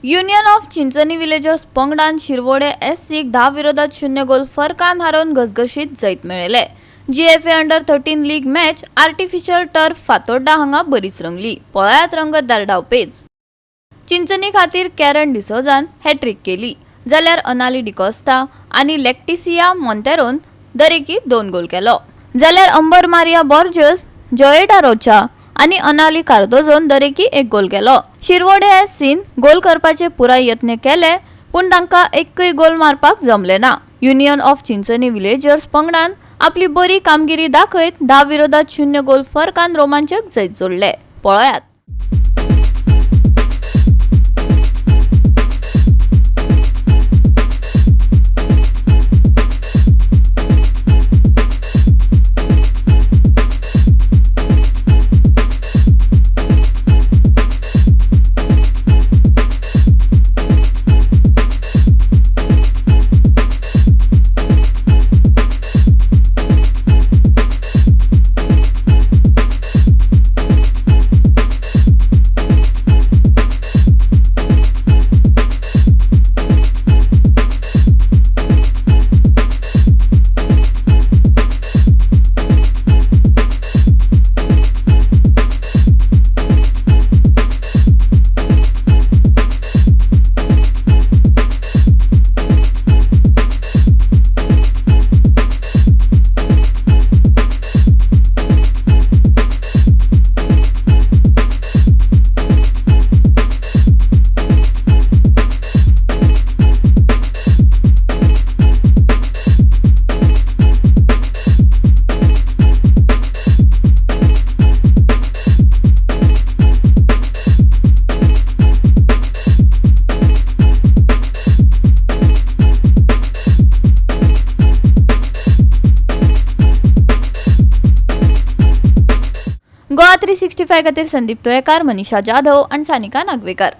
Union of Chinchani villagers पंगडान शिरवोडे SC 10-0 गोल फरकान हारोवन घसघशीत जैत मेळयले। GFA under 13 league match artificial turf Fatorda हांगा बरीच रंगली। पळयात रंगतदार डावपेच। चिंचणी खातीर कॅरन डिसोजान हॅट्रिक केली, जाल्यार अनाली डिकोस्टा आनी लेक्टिसिया मोंतेरोन दरेकी 2 गोल केलो, जाल्यार अंबर मारिया बोर्जेस, जोएडा रोचा आनी अनाली कार्दोजोन दरेकी 1 गोल केलो। शिरवोडे SCन गोल करपाचे पुराय यत्न केले, पूण तांकां एकय गोल मारपाक जमले ना। युनियन ऑफ चिंचणी विलेजर्स पंगडान आपली बरी कामगिरी दाखयत 10-0 गोल फरकान रोमांचक जैत जोडले। पळयात। GOA365 खातीर संदीप तोयेकार, मनीषा जाधव आणि सानिका नागवेकर।